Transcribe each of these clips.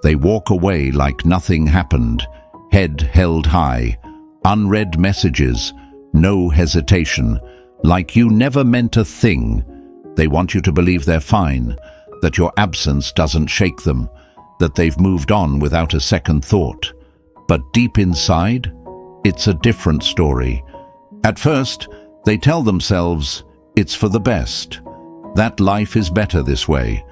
They walk away like nothing happened, head held high, unread messages, no hesitation, like you never meant a thing. They want you to believe they're fine, that your absence doesn't shake them, that they've moved on without a second thought. But deep inside, it's a different story. At first, they tell themselves it's for the best, that life is better this way,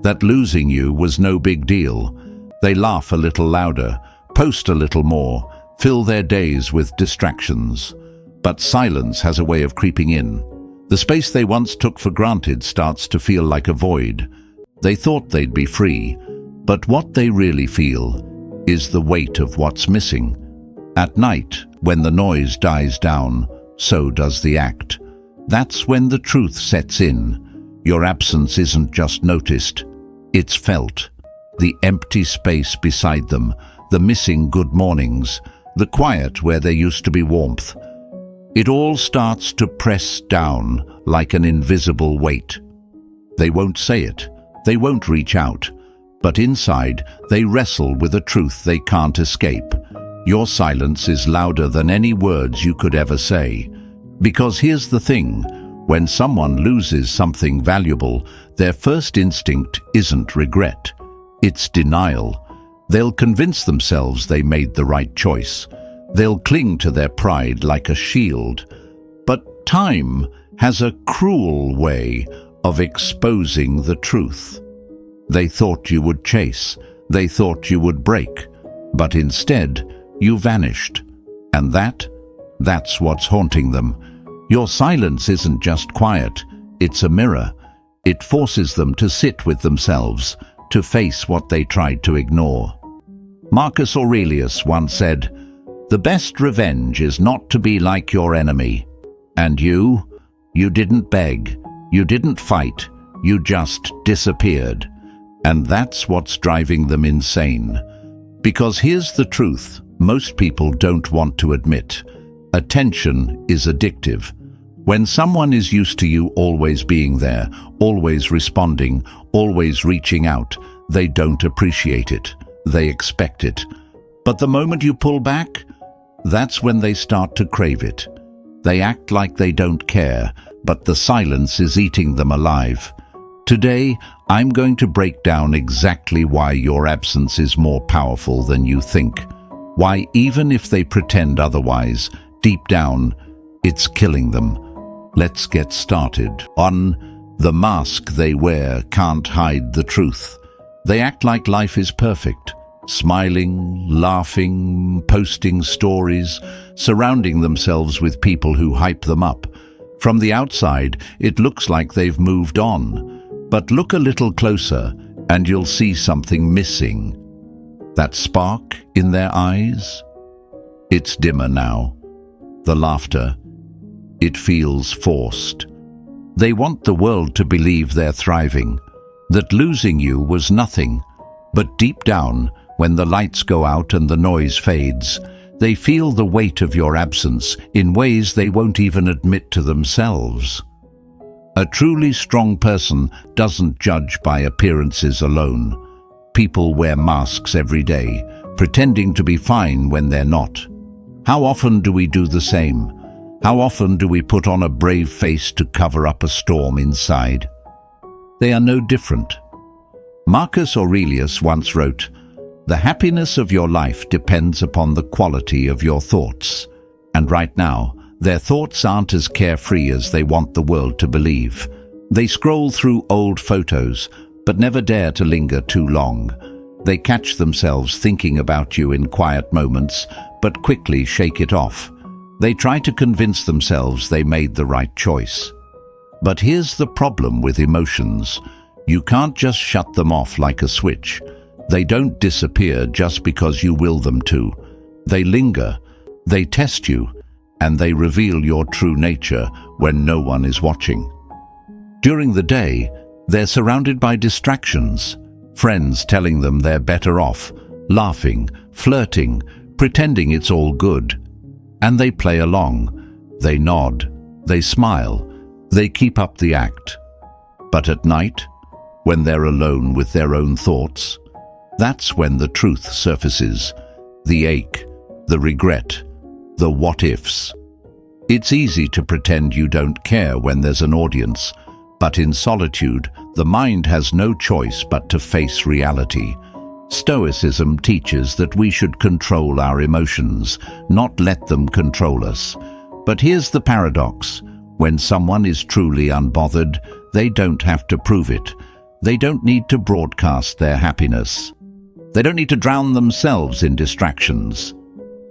that losing you was no big deal. They laugh a little louder, post a little more, fill their days with distractions. But silence has a way of creeping in. The space they once took for granted starts to feel like a void. They thought they'd be free, but what they really feel is the weight of what's missing. At night, when the noise dies down, so does the act. That's when the truth sets in. Your absence isn't just noticed, it's felt. The empty space beside them, the missing good mornings, the quiet where there used to be warmth. It all starts to press down like an invisible weight. They won't say it, they won't reach out, but inside they wrestle with a truth they can't escape. Your silence is louder than any words you could ever say. Because here's the thing, when someone loses something valuable, their first instinct isn't regret, it's denial. They'll convince themselves they made the right choice. They'll cling to their pride like a shield. But time has a cruel way of exposing the truth. They thought you would chase, they thought you would break, but instead you vanished. And that's what's haunting them. Your silence isn't just quiet, it's a mirror. It forces them to sit with themselves, to face what they tried to ignore. Marcus Aurelius once said, "The best revenge is not to be like your enemy." And you didn't beg, you didn't fight, you just disappeared. And that's what's driving them insane. Because here's the truth most people don't want to admit. Attention is addictive. When someone is used to you always being there, always responding, always reaching out, they don't appreciate it. They expect it. But the moment you pull back, that's when they start to crave it. They act like they don't care, but the silence is eating them alive. Today, I'm going to break down exactly why your absence is more powerful than you think. Why, even if they pretend otherwise, deep down, it's killing them. Let's get started. 1. The mask they wear can't hide the truth. They act like life is perfect, smiling, laughing, posting stories, surrounding themselves with people who hype them up. From the outside, it looks like they've moved on. But look a little closer and you'll see something missing. That spark in their eyes? It's dimmer now. The laughter, it feels forced. They want the world to believe they're thriving, that losing you was nothing. But deep down, when the lights go out and the noise fades, they feel the weight of your absence in ways they won't even admit to themselves. A truly strong person doesn't judge by appearances alone. People wear masks every day, pretending to be fine when they're not. How often do we do the same? How often do we put on a brave face to cover up a storm inside? They are no different. Marcus Aurelius once wrote, "The happiness of your life depends upon the quality of your thoughts." And right now, their thoughts aren't as carefree as they want the world to believe. They scroll through old photos, but never dare to linger too long. They catch themselves thinking about you in quiet moments, but quickly shake it off. They try to convince themselves they made the right choice. But here's the problem with emotions. You can't just shut them off like a switch. They don't disappear just because you will them to. They linger, they test you, and they reveal your true nature when no one is watching. During the day, they're surrounded by distractions, friends telling them they're better off, laughing, flirting, pretending it's all good. And they play along, they nod, they smile, they keep up the act. But at night, when they're alone with their own thoughts, That's when the truth surfaces. The ache, the regret, the what-ifs. It's easy to pretend you don't care when there's an audience, but in solitude, the mind has no choice but to face reality. Stoicism teaches that we should control our emotions, not let them control us. But here's the paradox. When someone is truly unbothered, they don't have to prove it. They don't need to broadcast their happiness. They don't need to drown themselves in distractions.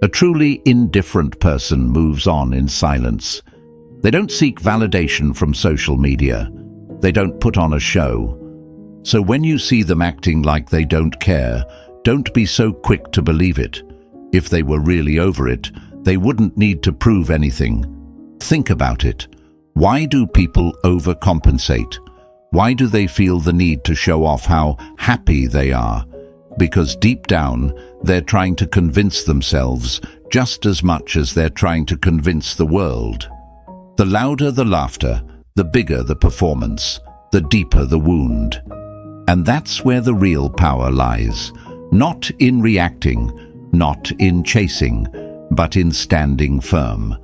A truly indifferent person moves on in silence. They don't seek validation from social media. They don't put on a show. So when you see them acting like they don't care, don't be so quick to believe it. If they were really over it, they wouldn't need to prove anything. Think about it. Why do people overcompensate? Why do they feel the need to show off how happy they are? Because deep down, they're trying to convince themselves just as much as they're trying to convince the world. The louder the laughter, the bigger the performance, the deeper the wound. And that's where the real power lies. Not in reacting, not in chasing, but in standing firm.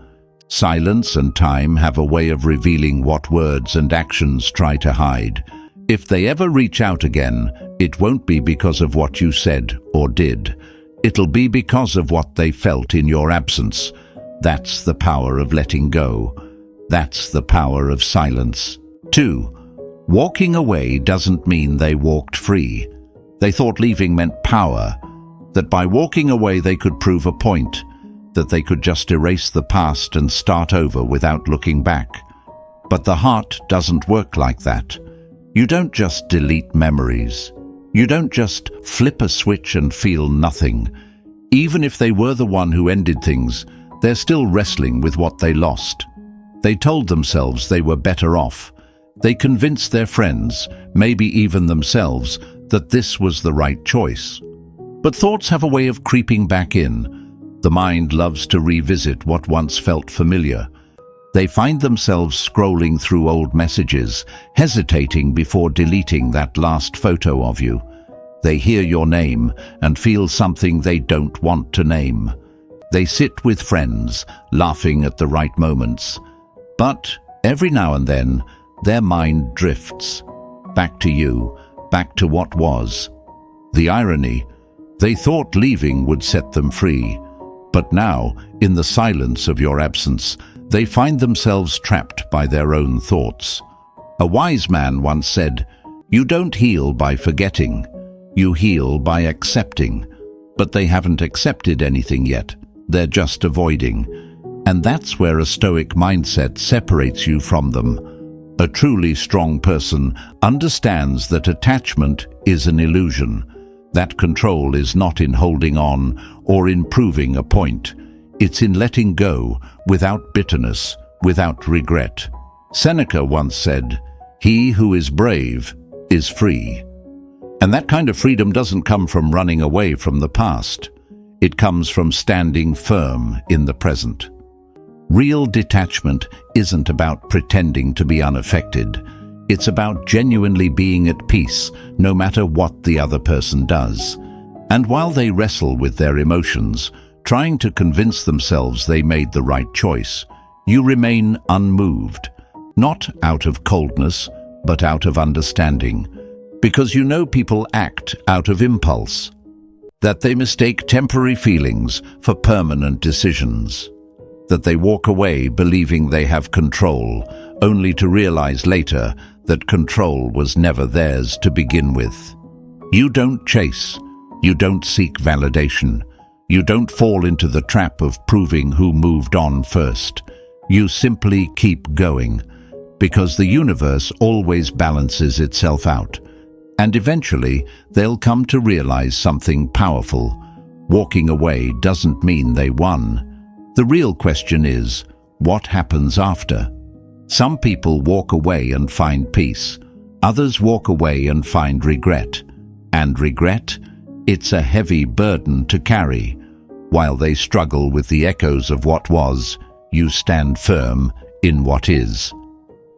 Silence and time have a way of revealing what words and actions try to hide. If they ever reach out again, it won't be because of what you said or did. It'll be because of what they felt in your absence. That's the power of letting go. That's the power of silence. 2. Walking away doesn't mean they walked free. They thought leaving meant power, that by walking away they could prove a point, that they could just erase the past and start over without looking back. But the heart doesn't work like that. You don't just delete memories. You don't just flip a switch and feel nothing. Even if they were the one who ended things, they're still wrestling with what they lost. They told themselves they were better off. They convinced their friends, maybe even themselves, that this was the right choice. But thoughts have a way of creeping back in. The mind loves to revisit what once felt familiar. They find themselves scrolling through old messages, hesitating before deleting that last photo of you. They hear your name and feel something they don't want to name. They sit with friends, laughing at the right moments. But every now and then, their mind drifts. Back to you, back to what was. The irony, they thought leaving would set them free. But now, in the silence of your absence, they find themselves trapped by their own thoughts. A wise man once said, "You don't heal by forgetting. You heal by accepting." But they haven't accepted anything yet. They're just avoiding. And that's where a stoic mindset separates you from them. A truly strong person understands that attachment is an illusion, that control is not in holding on or in proving a point. It's in letting go without bitterness, without regret. Seneca once said, "He who is brave is free." And that kind of freedom doesn't come from running away from the past. It comes from standing firm in the present. Real detachment isn't about pretending to be unaffected. It's about genuinely being at peace, no matter what the other person does. And while they wrestle with their emotions, trying to convince themselves they made the right choice, you remain unmoved, not out of coldness, but out of understanding. Because you know people act out of impulse, that they mistake temporary feelings for permanent decisions, that they walk away believing they have control, only to realize later that control was never theirs to begin with. You don't chase, you don't seek validation, you don't fall into the trap of proving who moved on first. You simply keep going, because the universe always balances itself out. And eventually, they'll come to realize something powerful. Walking away doesn't mean they won. The real question is, what happens after? Some people walk away and find peace. Others walk away and find regret. And regret? It's a heavy burden to carry. While they struggle with the echoes of what was, you stand firm in what is.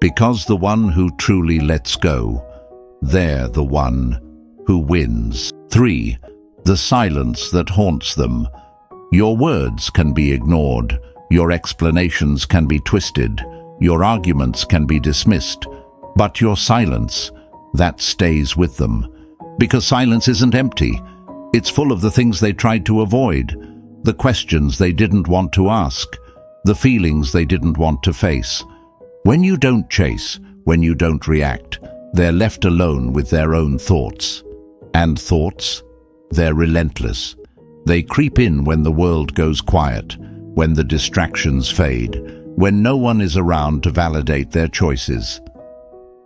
Because the one who truly lets go, they're the one who wins. 3. The silence that haunts them. Your words can be ignored, your explanations can be twisted, your arguments can be dismissed, but your silence, that stays with them. Because silence isn't empty. It's full of the things they tried to avoid, the questions they didn't want to ask, the feelings they didn't want to face. When you don't chase, when you don't react, they're left alone with their own thoughts. And thoughts? They're relentless. They creep in when the world goes quiet, when the distractions fade, when no one is around to validate their choices.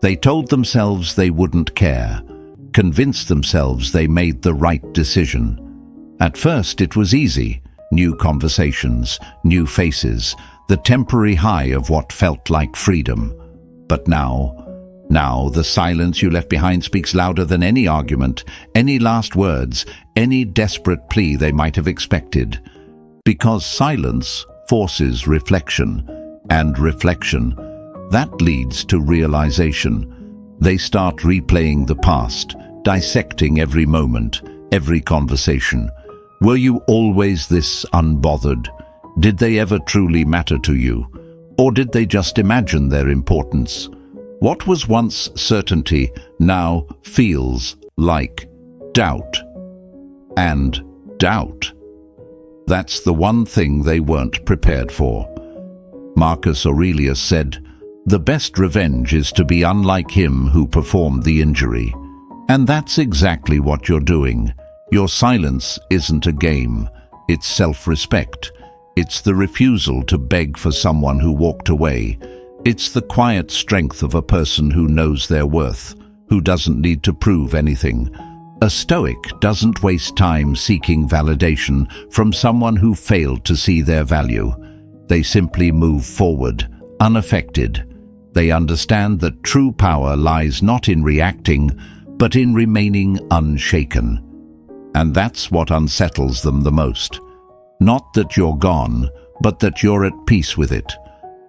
They told themselves they wouldn't care, convinced themselves they made the right decision. At first it was easy, new conversations, new faces, the temporary high of what felt like freedom. But now the silence you left behind speaks louder than any argument, any last words, any desperate plea they might have expected. Because silence forces reflection, and reflection, that leads to realization. They start replaying the past, dissecting every moment, every conversation. Were you always this unbothered? Did they ever truly matter to you? Or did they just imagine their importance? What was once certainty now feels like doubt. And doubt. That's the one thing they weren't prepared for. Marcus Aurelius said, "The best revenge is to be unlike him who performed the injury." And that's exactly what you're doing. Your silence isn't a game. It's self-respect. It's the refusal to beg for someone who walked away. It's the quiet strength of a person who knows their worth, who doesn't need to prove anything. A Stoic doesn't waste time seeking validation from someone who failed to see their value. They simply move forward, unaffected. They understand that true power lies not in reacting, but in remaining unshaken. And that's what unsettles them the most. Not that you're gone, but that you're at peace with it.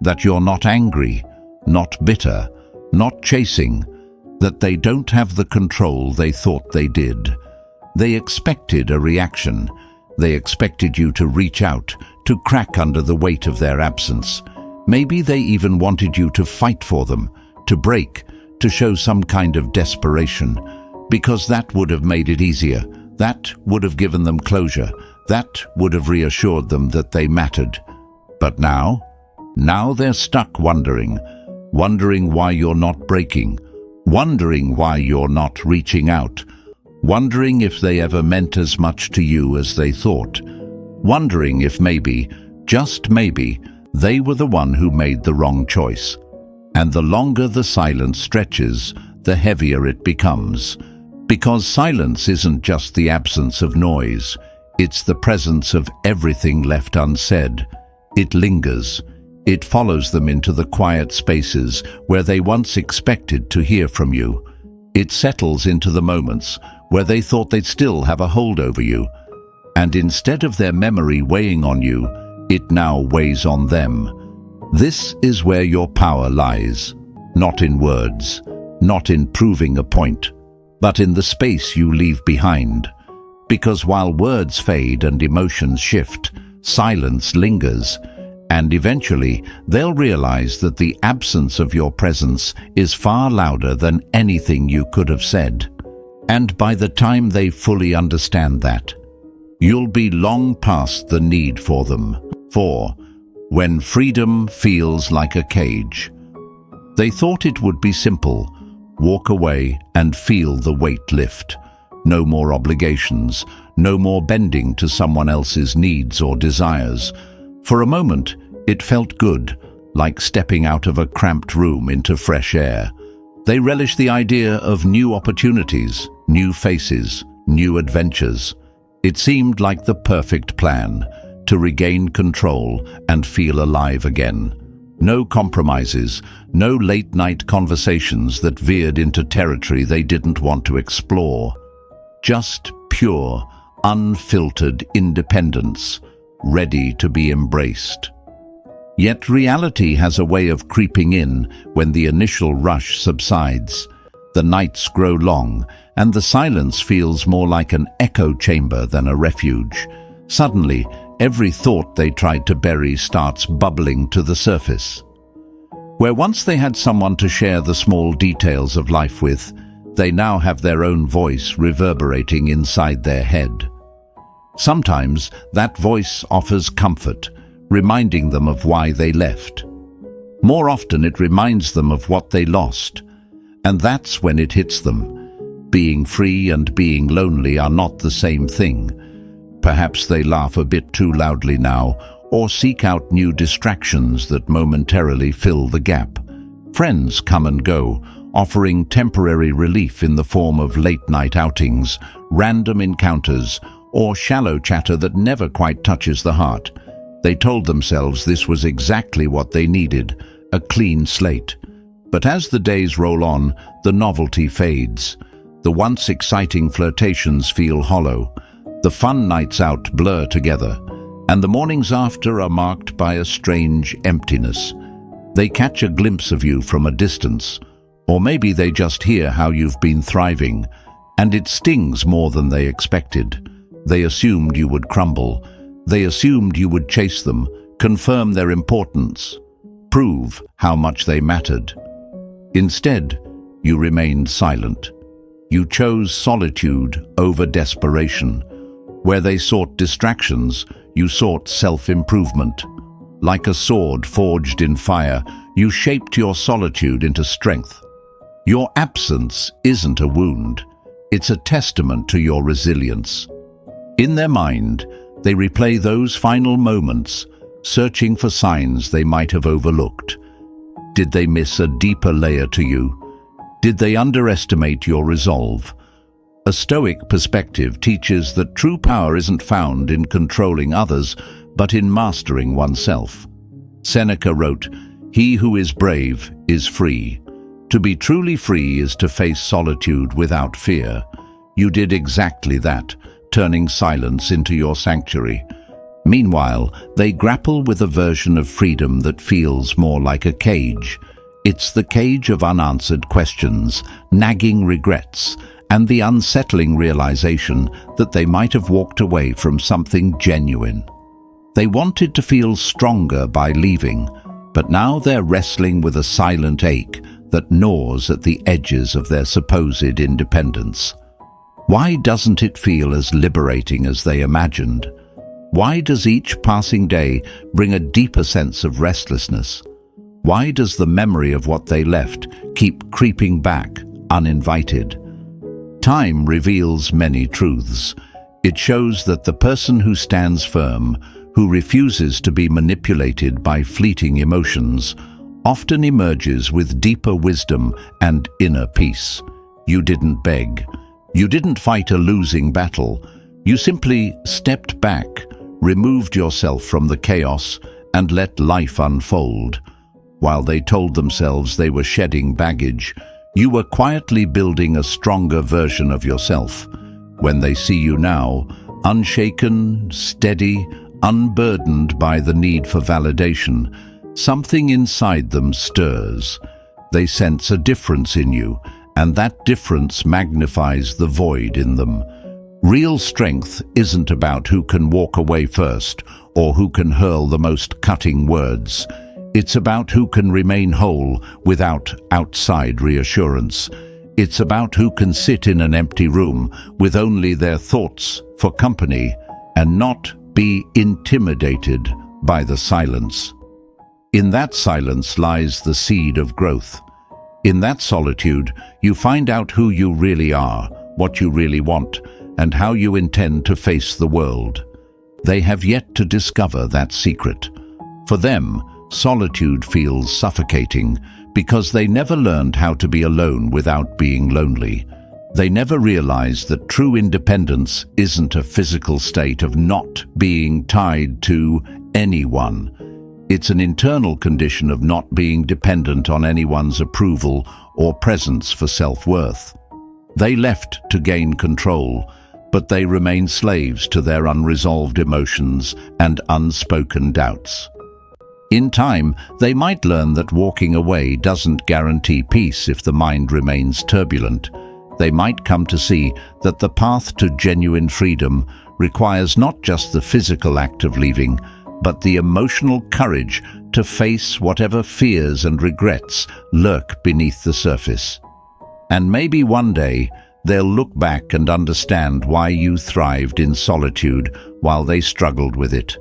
That you're not angry, not bitter, not chasing, that they don't have the control they thought they did. They expected a reaction. They expected you to reach out, to crack under the weight of their absence. Maybe they even wanted you to fight for them, to break, to show some kind of desperation, because that would have made it easier. That would have given them closure. That would have reassured them that they mattered. But now they're stuck wondering why you're not breaking, wondering why you're not reaching out, wondering if they ever meant as much to you as they thought, wondering if maybe, just maybe, they were the one who made the wrong choice. And the longer the silence stretches, the heavier it becomes. Because silence isn't just the absence of noise, it's the presence of everything left unsaid. It lingers. It follows them into the quiet spaces where they once expected to hear from you. It settles into the moments where they thought they'd still have a hold over you. And instead of their memory weighing on you, it now weighs on them. This is where your power lies, not in words, not in proving a point, but in the space you leave behind. Because while words fade and emotions shift, silence lingers, and eventually they'll realize that the absence of your presence is far louder than anything you could have said. And by the time they fully understand that, you'll be long past the need for them. For when freedom feels like a cage. They thought it would be simple. Walk away and feel the weight lift. No more obligations, no more bending to someone else's needs or desires. For a moment, it felt good, like stepping out of a cramped room into fresh air. They relished the idea of new opportunities, new faces, new adventures. It seemed like the perfect plan to regain control and feel alive again. No compromises, no late-night conversations that veered into territory they didn't want to explore. Just pure, unfiltered independence, ready to be embraced. Yet reality has a way of creeping in when the initial rush subsides. The nights grow long, and the silence feels more like an echo chamber than a refuge. Suddenly, every thought they tried to bury starts bubbling to the surface. Where once they had someone to share the small details of life with, they now have their own voice reverberating inside their head. Sometimes that voice offers comfort, reminding them of why they left. More often it reminds them of what they lost, and that's when it hits them. Being free and being lonely are not the same thing. Perhaps they laugh a bit too loudly now, or seek out new distractions that momentarily fill the gap. Friends come and go, offering temporary relief in the form of late-night outings, random encounters, or shallow chatter that never quite touches the heart. They told themselves this was exactly what they needed, a clean slate. But as the days roll on, the novelty fades. The once exciting flirtations feel hollow. The fun nights out blur together, and the mornings after are marked by a strange emptiness. They catch a glimpse of you from a distance, or maybe they just hear how you've been thriving, and it stings more than they expected. They assumed you would crumble. They assumed you would chase them, confirm their importance, prove how much they mattered. Instead, you remained silent. You chose solitude over desperation. Where they sought distractions, you sought self-improvement. Like a sword forged in fire, you shaped your solitude into strength. Your absence isn't a wound. It's a testament to your resilience. In their mind, they replay those final moments, searching for signs they might have overlooked. Did they miss a deeper layer to you? Did they underestimate your resolve? A Stoic perspective teaches that true power isn't found in controlling others, but in mastering oneself. Seneca wrote, "He who is brave is free." To be truly free is to face solitude without fear. You did exactly that, turning silence into your sanctuary. Meanwhile, they grapple with a version of freedom that feels more like a cage. It's the cage of unanswered questions, nagging regrets, and the unsettling realization that they might have walked away from something genuine. They wanted to feel stronger by leaving, but now they're wrestling with a silent ache that gnaws at the edges of their supposed independence. Why doesn't it feel as liberating as they imagined? Why does each passing day bring a deeper sense of restlessness? Why does the memory of what they left keep creeping back, uninvited? Time reveals many truths. It shows that the person who stands firm, who refuses to be manipulated by fleeting emotions, often emerges with deeper wisdom and inner peace. You didn't beg. You didn't fight a losing battle. You simply stepped back, removed yourself from the chaos, and let life unfold. While they told themselves they were shedding baggage, you were quietly building a stronger version of yourself. When they see you now, unshaken, steady, unburdened by the need for validation, something inside them stirs. They sense a difference in you, and that difference magnifies the void in them. Real strength isn't about who can walk away first or who can hurl the most cutting words. It's about who can remain whole without outside reassurance. It's about who can sit in an empty room with only their thoughts for company and not be intimidated by the silence. In that silence lies the seed of growth. In that solitude, you find out who you really are, what you really want, and how you intend to face the world. They have yet to discover that secret. For them, solitude feels suffocating because they never learned how to be alone without being lonely. They never realized that true independence isn't a physical state of not being tied to anyone. It's an internal condition of not being dependent on anyone's approval or presence for self-worth. They left to gain control, but they remain slaves to their unresolved emotions and unspoken doubts. In time, they might learn that walking away doesn't guarantee peace if the mind remains turbulent. They might come to see that the path to genuine freedom requires not just the physical act of leaving, but the emotional courage to face whatever fears and regrets lurk beneath the surface. And maybe one day, they'll look back and understand why you thrived in solitude while they struggled with it.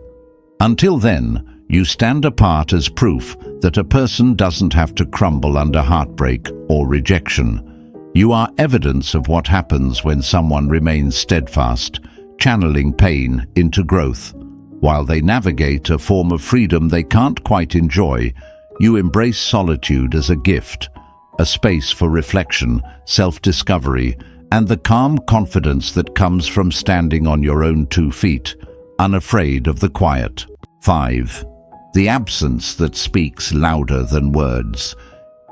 Until then, you stand apart as proof that a person doesn't have to crumble under heartbreak or rejection. You are evidence of what happens when someone remains steadfast, channeling pain into growth. While they navigate a form of freedom they can't quite enjoy, you embrace solitude as a gift, a space for reflection, self-discovery, and the calm confidence that comes from standing on your own 2 feet, unafraid of the quiet. 5. The absence that speaks louder than words.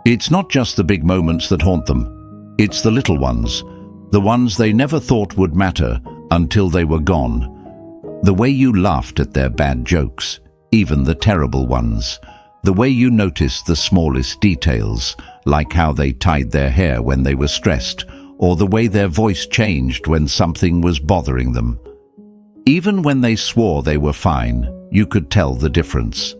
It's not just the big moments that haunt them. It's the little ones, the ones they never thought would matter until they were gone. The way you laughed at their bad jokes, even the terrible ones. The way you noticed the smallest details, like how they tied their hair when they were stressed, or the way their voice changed when something was bothering them. Even when they swore they were fine, you could tell the difference.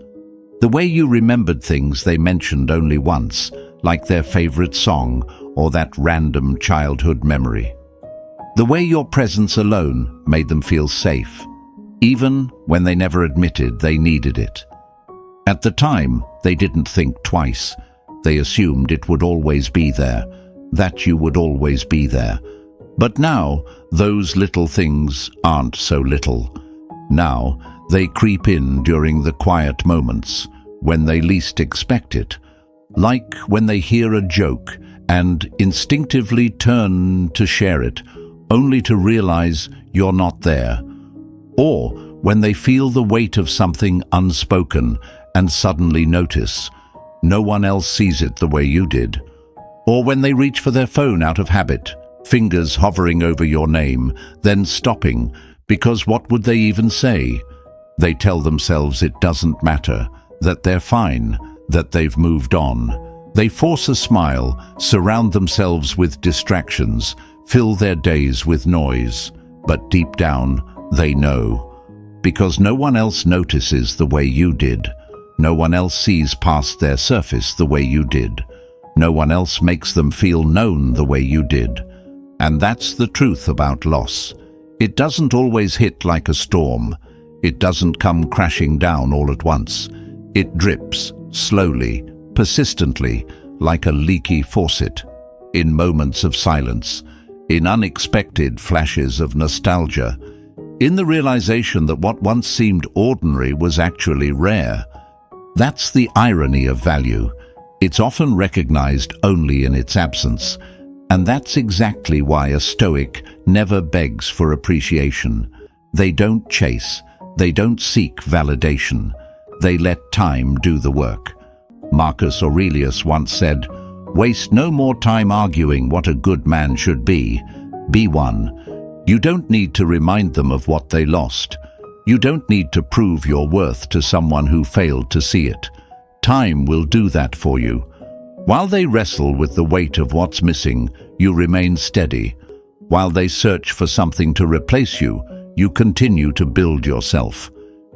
The way you remembered things they mentioned only once, like their favorite song or that random childhood memory. The way your presence alone made them feel safe, even when they never admitted they needed it. At the time, they didn't think twice. They assumed it would always be there, that you would always be there. But now, those little things aren't so little. Now, they creep in during the quiet moments, when they least expect it. Like when they hear a joke and instinctively turn to share it, only to realize you're not there. Or when they feel the weight of something unspoken and suddenly notice no one else sees it the way you did. Or when they reach for their phone out of habit, fingers hovering over your name, then stopping, because what would they even say? They tell themselves it doesn't matter, that they're fine, that they've moved on. They force a smile, surround themselves with distractions, fill their days with noise, but deep down, they know. Because no one else notices the way you did. No one else sees past their surface the way you did. No one else makes them feel known the way you did. And that's the truth about loss. It doesn't always hit like a storm. It doesn't come crashing down all at once. It drips, slowly, persistently, like a leaky faucet, in moments of silence, in unexpected flashes of nostalgia, in the realization that what once seemed ordinary was actually rare. That's the irony of value. It's often recognized only in its absence, and that's exactly why a Stoic never begs for appreciation. They don't chase, they don't seek validation. They let time do the work. Marcus Aurelius once said, "Waste no more time arguing what a good man should be. Be one." You don't need to remind them of what they lost. You don't need to prove your worth to someone who failed to see it. Time will do that for you. While they wrestle with the weight of what's missing, you remain steady. While they search for something to replace you, you continue to build yourself.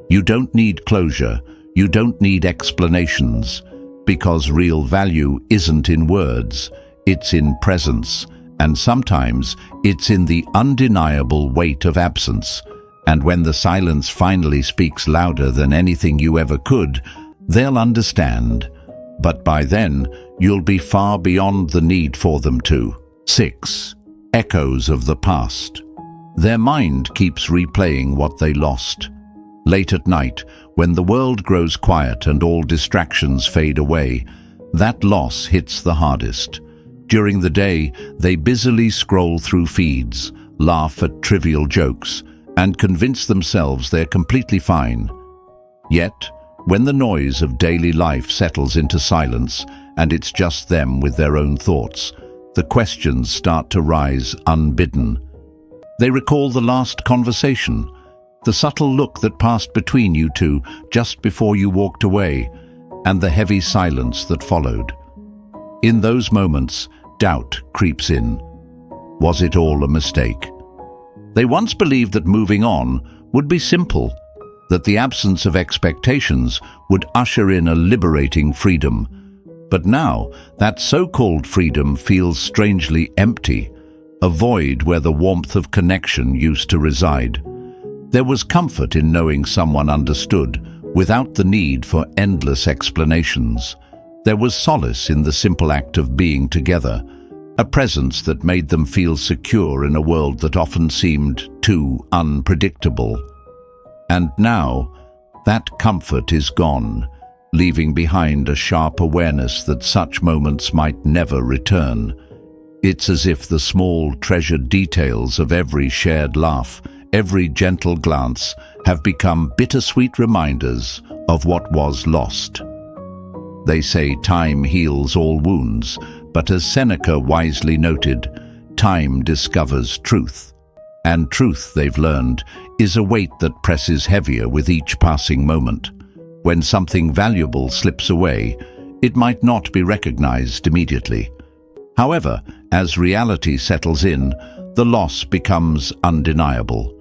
You don't need closure. You don't need explanations. Because real value isn't in words, it's in presence. And sometimes it's in the undeniable weight of absence. And when the silence finally speaks louder than anything you ever could, they'll understand. But by then, you'll be far beyond the need for them to. 6. Echoes of the past. Their mind keeps replaying what they lost. Late at night, when the world grows quiet and all distractions fade away, that loss hits the hardest. During the day, they busily scroll through feeds, laugh at trivial jokes, and convince themselves they're completely fine. Yet, when the noise of daily life settles into silence and it's just them with their own thoughts, the questions start to rise unbidden. They recall the last conversation, the subtle look that passed between you two just before you walked away, and the heavy silence that followed. In those moments, doubt creeps in. Was it all a mistake? They once believed that moving on would be simple, that the absence of expectations would usher in a liberating freedom. But now, that so-called freedom feels strangely empty, a void where the warmth of connection used to reside. There was comfort in knowing someone understood, without the need for endless explanations. There was solace in the simple act of being together, a presence that made them feel secure in a world that often seemed too unpredictable. And now, that comfort is gone, leaving behind a sharp awareness that such moments might never return. It's as if the small, treasured details of every shared laugh, every gentle glance, have become bittersweet reminders of what was lost. They say time heals all wounds, but as Seneca wisely noted, time discovers truth. And truth, they've learned, is a weight that presses heavier with each passing moment. When something valuable slips away, it might not be recognized immediately. However, as reality settles in, the loss becomes undeniable.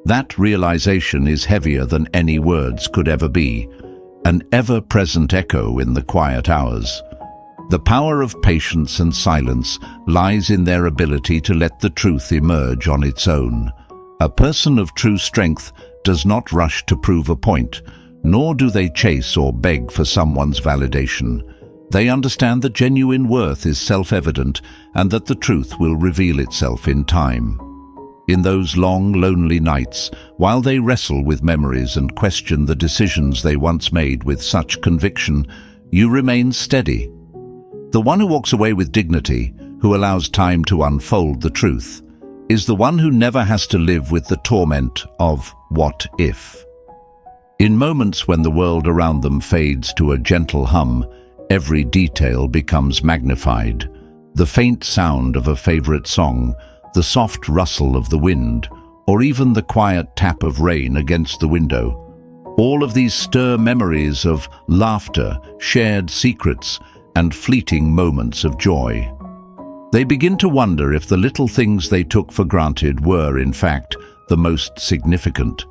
That realization is heavier than any words could ever be, an ever-present echo in the quiet hours. The power of patience and silence lies in their ability to let the truth emerge on its own. A person of true strength does not rush to prove a point, nor do they chase or beg for someone's validation. They understand that genuine worth is self-evident and that the truth will reveal itself in time. In those long, lonely nights, while they wrestle with memories and question the decisions they once made with such conviction, you remain steady. The one who walks away with dignity, who allows time to unfold the truth, is the one who never has to live with the torment of what if. In moments when the world around them fades to a gentle hum, every detail becomes magnified. The faint sound of a favorite song, the soft rustle of the wind, or even the quiet tap of rain against the window. All of these stir memories of laughter, shared secrets, and fleeting moments of joy. They begin to wonder if the little things they took for granted were, in fact, the most significant.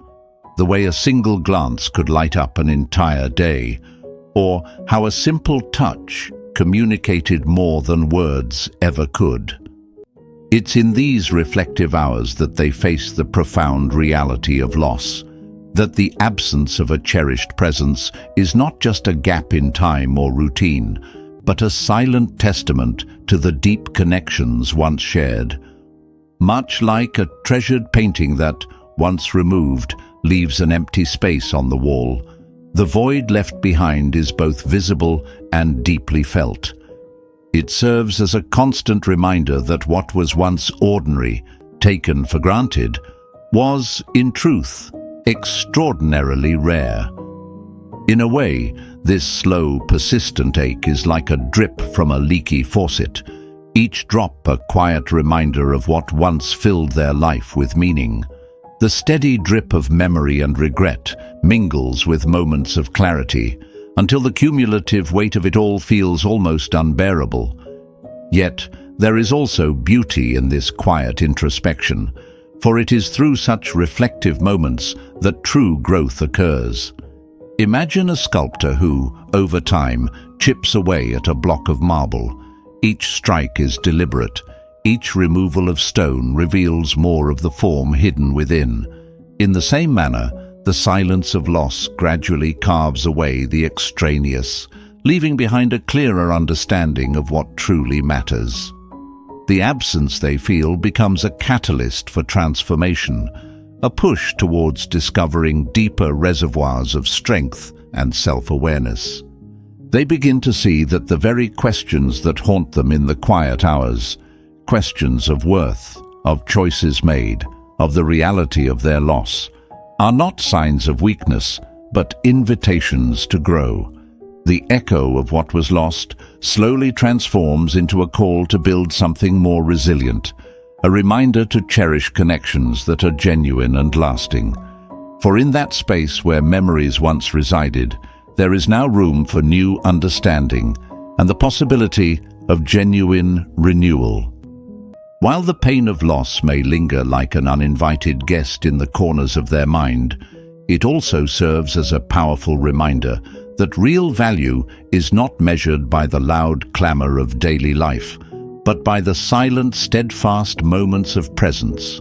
The way a single glance could light up an entire day, or how a simple touch communicated more than words ever could. It's in these reflective hours that they face the profound reality of loss, that the absence of a cherished presence is not just a gap in time or routine, but a silent testament to the deep connections once shared. Much like a treasured painting that, once removed, leaves an empty space on the wall, the void left behind is both visible and deeply felt. It serves as a constant reminder that what was once ordinary, taken for granted, was, in truth, extraordinarily rare. In a way, this slow, persistent ache is like a drip from a leaky faucet, each drop a quiet reminder of what once filled their life with meaning. The steady drip of memory and regret mingles with moments of clarity, until the cumulative weight of it all feels almost unbearable. Yet, there is also beauty in this quiet introspection, for it is through such reflective moments that true growth occurs. Imagine a sculptor who, over time, chips away at a block of marble. Each strike is deliberate. Each removal of stone reveals more of the form hidden within. In the same manner, the silence of loss gradually carves away the extraneous, leaving behind a clearer understanding of what truly matters. The absence they feel becomes a catalyst for transformation, a push towards discovering deeper reservoirs of strength and self-awareness. They begin to see that the very questions that haunt them in the quiet hours, questions of worth, of choices made, of the reality of their loss, are not signs of weakness, but invitations to grow. The echo of what was lost slowly transforms into a call to build something more resilient, a reminder to cherish connections that are genuine and lasting. For in that space where memories once resided, there is now room for new understanding and the possibility of genuine renewal. While the pain of loss may linger like an uninvited guest in the corners of their mind, it also serves as a powerful reminder that real value is not measured by the loud clamor of daily life, but by the silent, steadfast moments of presence.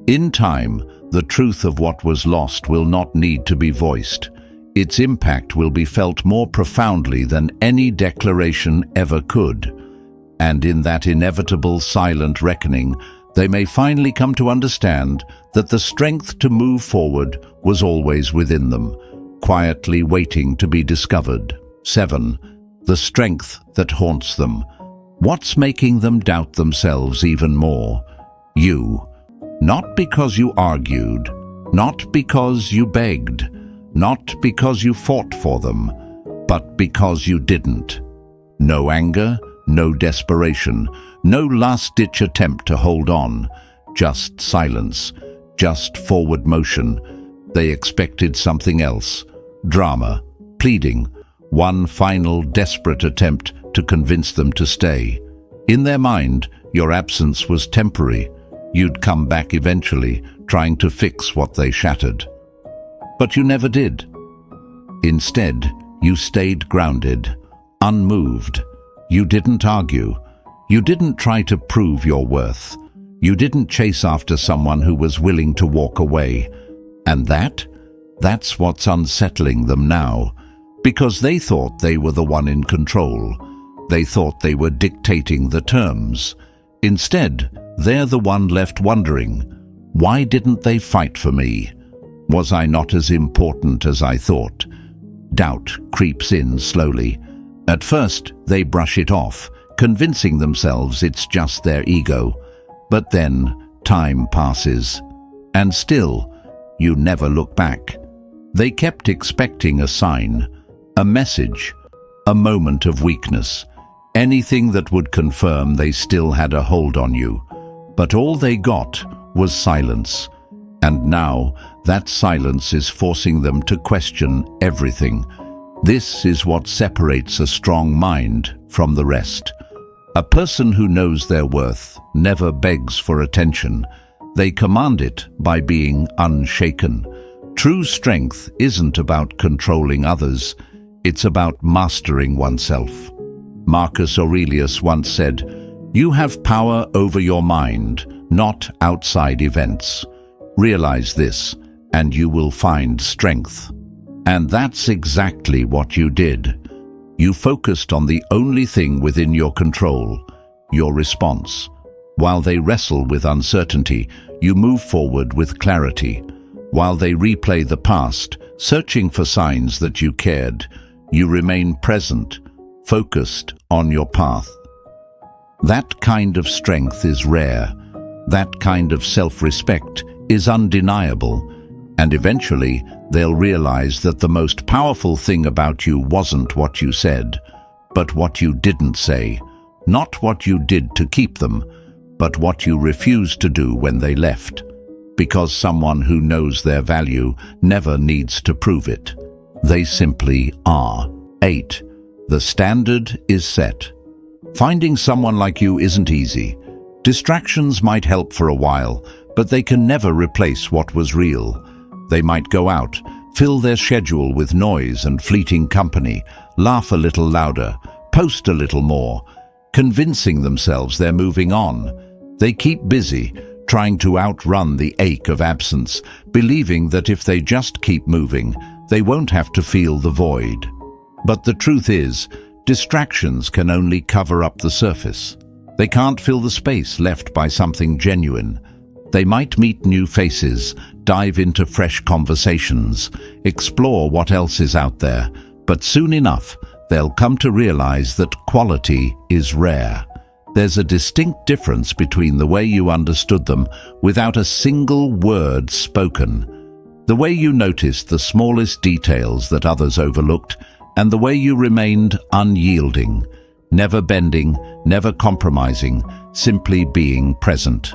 In time, the truth of what was lost will not need to be voiced. Its impact will be felt more profoundly than any declaration ever could. And in that inevitable silent reckoning, they may finally come to understand that the strength to move forward was always within them, quietly waiting to be discovered. 7. The strength that haunts them. What's making them doubt themselves even more? You. Not because you argued, not because you begged, not because you fought for them, but because you didn't. No anger, no desperation, no last-ditch attempt to hold on, just silence, just forward motion. They expected something else, drama, pleading, one final desperate attempt to convince them to stay. In their mind, your absence was temporary. You'd come back eventually, trying to fix what they shattered. But you never did. Instead, you stayed grounded, unmoved. You didn't argue. You didn't try to prove your worth. You didn't chase after someone who was willing to walk away. And that's what's unsettling them now, because they thought they were the one in control. They thought they were dictating the terms. Instead, they're the one left wondering, why didn't they fight for me? Was I not as important as I thought? Doubt creeps in slowly. At first, they brush it off, convincing themselves it's just their ego. But then, time passes. And still, you never look back. They kept expecting a sign, a message, a moment of weakness, anything that would confirm they still had a hold on you. But all they got was silence. And now, that silence is forcing them to question everything. This is what separates a strong mind from the rest. A person who knows their worth never begs for attention. They command it by being unshaken. True strength isn't about controlling others. It's about mastering oneself. Marcus Aurelius once said, "You have power over your mind, not outside events. Realize this, and you will find strength." And that's exactly what you did. You focused on the only thing within your control, your response. While they wrestle with uncertainty, you move forward with clarity. While they replay the past, searching for signs that you cared, you remain present, focused on your path. That kind of strength is rare. That kind of self-respect is undeniable. And eventually, they'll realize that the most powerful thing about you wasn't what you said, but what you didn't say. Not what you did to keep them, but what you refused to do when they left. Because someone who knows their value never needs to prove it. They simply are. 8. The standard is set. Finding someone like you isn't easy. Distractions might help for a while, but they can never replace what was real. They might go out, fill their schedule with noise and fleeting company, laugh a little louder, post a little more, convincing themselves they're moving on. They keep busy, trying to outrun the ache of absence, believing that if they just keep moving, they won't have to feel the void. But the truth is, distractions can only cover up the surface. They can't fill the space left by something genuine. They might meet new faces, dive into fresh conversations, explore what else is out there, but soon enough, they'll come to realize that quality is rare. There's a distinct difference between the way you understood them without a single word spoken, the way you noticed the smallest details that others overlooked, and the way you remained unyielding, never bending, never compromising, simply being present.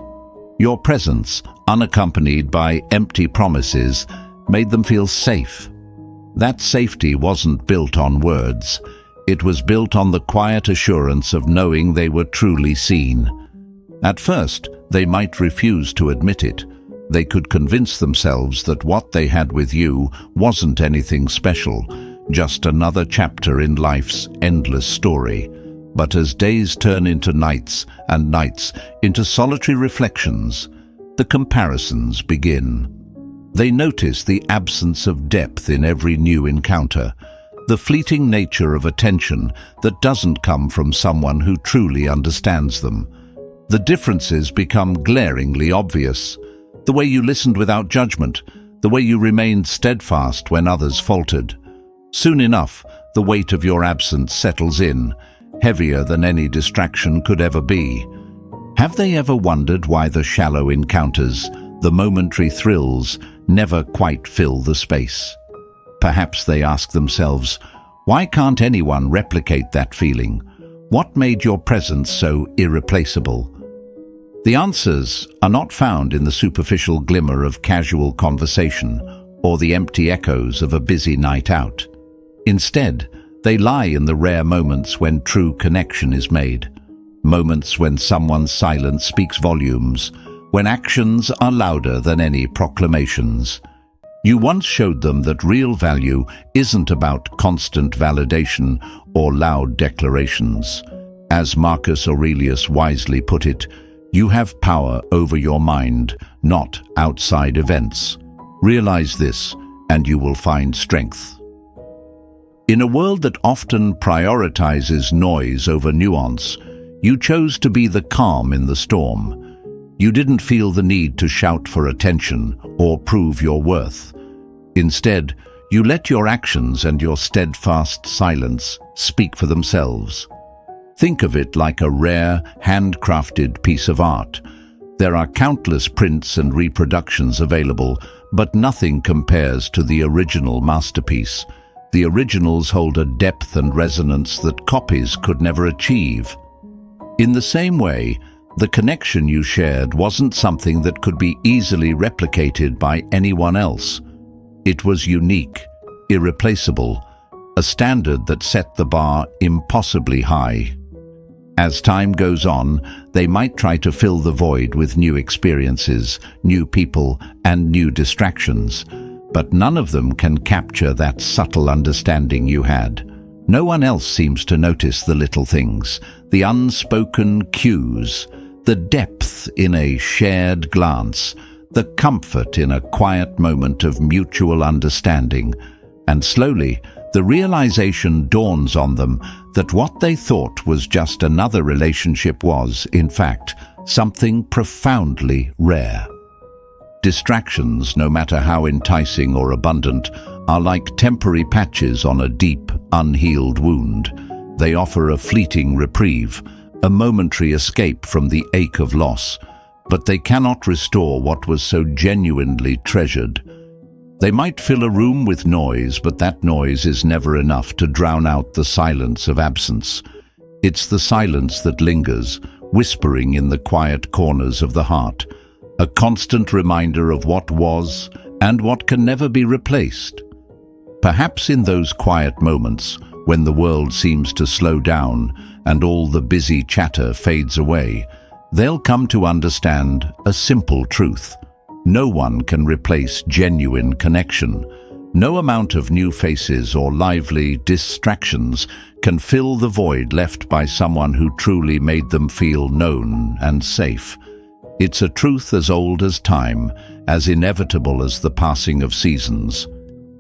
Your presence, unaccompanied by empty promises, made them feel safe. That safety wasn't built on words. It was built on the quiet assurance of knowing they were truly seen. At first, they might refuse to admit it. They could convince themselves that what they had with you wasn't anything special, just another chapter in life's endless story. But as days turn into nights and nights into solitary reflections, the comparisons begin. They notice the absence of depth in every new encounter, the fleeting nature of attention that doesn't come from someone who truly understands them. The differences become glaringly obvious. The way you listened without judgment, the way you remained steadfast when others faltered. Soon enough, the weight of your absence settles in, heavier than any distraction could ever be. Have they ever wondered why the shallow encounters, the momentary thrills, never quite fill the space? Perhaps they ask themselves, why can't anyone replicate that feeling? What made your presence so irreplaceable? The answers are not found in the superficial glimmer of casual conversation or the empty echoes of a busy night out. Instead, they lie in the rare moments when true connection is made. Moments when someone's silence speaks volumes, when actions are louder than any proclamations. You once showed them that real value isn't about constant validation or loud declarations. As Marcus Aurelius wisely put it, you have power over your mind, not outside events. Realize this, and you will find strength. In a world that often prioritizes noise over nuance, you chose to be the calm in the storm. You didn't feel the need to shout for attention or prove your worth. Instead, you let your actions and your steadfast silence speak for themselves. Think of it like a rare, handcrafted piece of art. There are countless prints and reproductions available, but nothing compares to the original masterpiece. The originals hold a depth and resonance that copies could never achieve. In the same way, the connection you shared wasn't something that could be easily replicated by anyone else. It was unique, irreplaceable, a standard that set the bar impossibly high. As time goes on, they might try to fill the void with new experiences, new people, and new distractions, but none of them can capture that subtle understanding you had. No one else seems to notice the little things, the unspoken cues, the depth in a shared glance, the comfort in a quiet moment of mutual understanding. And slowly, the realization dawns on them that what they thought was just another relationship was, in fact, something profoundly rare. Distractions, no matter how enticing or abundant, are like temporary patches on a deep, unhealed wound. They offer a fleeting reprieve, a momentary escape from the ache of loss, but they cannot restore what was so genuinely treasured. They might fill a room with noise, but that noise is never enough to drown out the silence of absence. It's the silence that lingers, whispering in the quiet corners of the heart, a constant reminder of what was and what can never be replaced. Perhaps in those quiet moments, when the world seems to slow down and all the busy chatter fades away, they'll come to understand a simple truth. No one can replace genuine connection. No amount of new faces or lively distractions can fill the void left by someone who truly made them feel known and safe. It's a truth as old as time, as inevitable as the passing of seasons.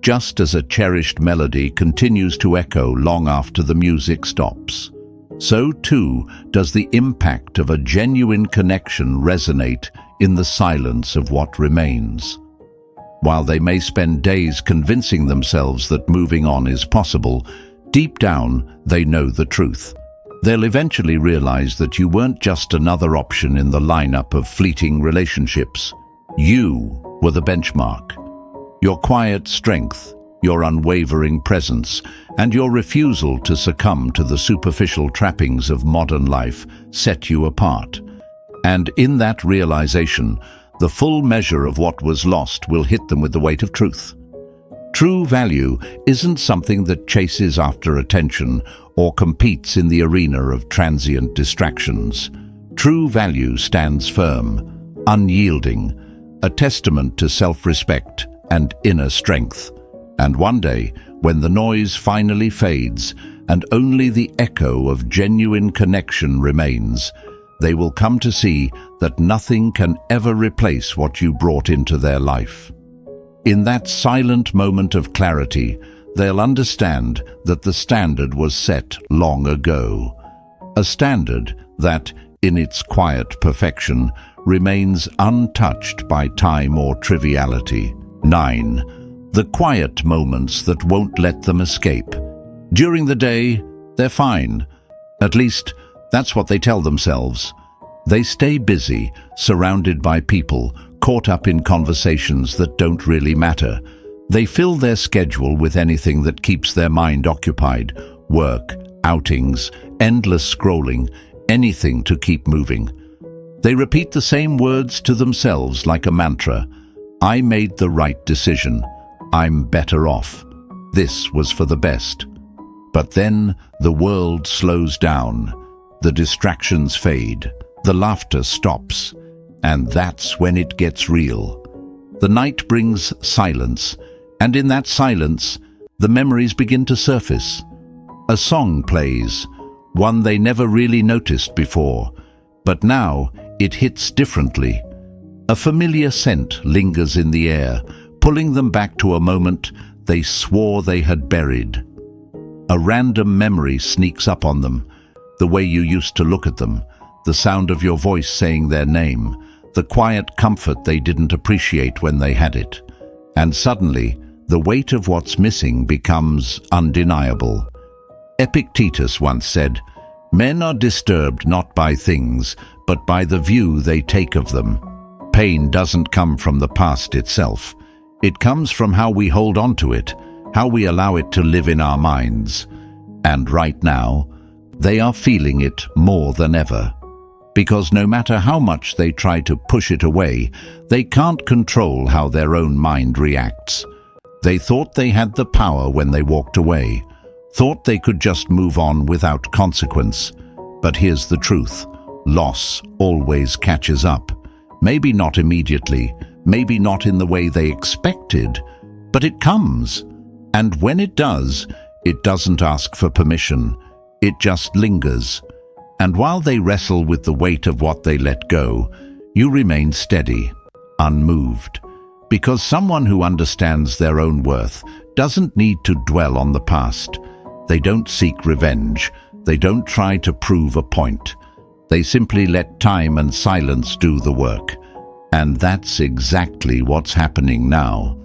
Just as a cherished melody continues to echo long after the music stops, so too does the impact of a genuine connection resonate in the silence of what remains. While they may spend days convincing themselves that moving on is possible, deep down they know the truth. They'll eventually realize that you weren't just another option in the lineup of fleeting relationships. You were the benchmark. Your quiet strength, your unwavering presence, and your refusal to succumb to the superficial trappings of modern life set you apart. And in that realization, the full measure of what was lost will hit them with the weight of truth. True value isn't something that chases after attention or competes in the arena of transient distractions. True value stands firm, unyielding, a testament to self-respect and inner strength. And one day, when the noise finally fades and only the echo of genuine connection remains, they will come to see that nothing can ever replace what you brought into their life. In that silent moment of clarity, they'll understand that the standard was set long ago. A standard that, in its quiet perfection, remains untouched by time or triviality. 9. The quiet moments that won't let them escape. During the day, they're fine. At least, that's what they tell themselves. They stay busy, surrounded by people, caught up in conversations that don't really matter. They fill their schedule with anything that keeps their mind occupied: work, outings, endless scrolling, anything to keep moving. They repeat the same words to themselves like a mantra. I made the right decision. I'm better off. This was for the best. But then the world slows down. The distractions fade. The laughter stops. And that's when it gets real. The night brings silence, and in that silence, the memories begin to surface. A song plays, one they never really noticed before, but now it hits differently. A familiar scent lingers in the air, pulling them back to a moment they swore they had buried. A random memory sneaks up on them, the way you used to look at them, the sound of your voice saying their name, the quiet comfort they didn't appreciate when they had it. And suddenly, the weight of what's missing becomes undeniable. Epictetus once said, "Men are disturbed not by things, but by the view they take of them." Pain doesn't come from the past itself. It comes from how we hold on to it, how we allow it to live in our minds. And right now, they are feeling it more than ever. Because no matter how much they try to push it away, they can't control how their own mind reacts. They thought they had the power when they walked away, thought they could just move on without consequence. But here's the truth: loss always catches up. Maybe not immediately, maybe not in the way they expected, but it comes. And when it does, it doesn't ask for permission. It just lingers. And while they wrestle with the weight of what they let go, you remain steady, unmoved. Because someone who understands their own worth doesn't need to dwell on the past. They don't seek revenge. They don't try to prove a point. They simply let time and silence do the work. And that's exactly what's happening now.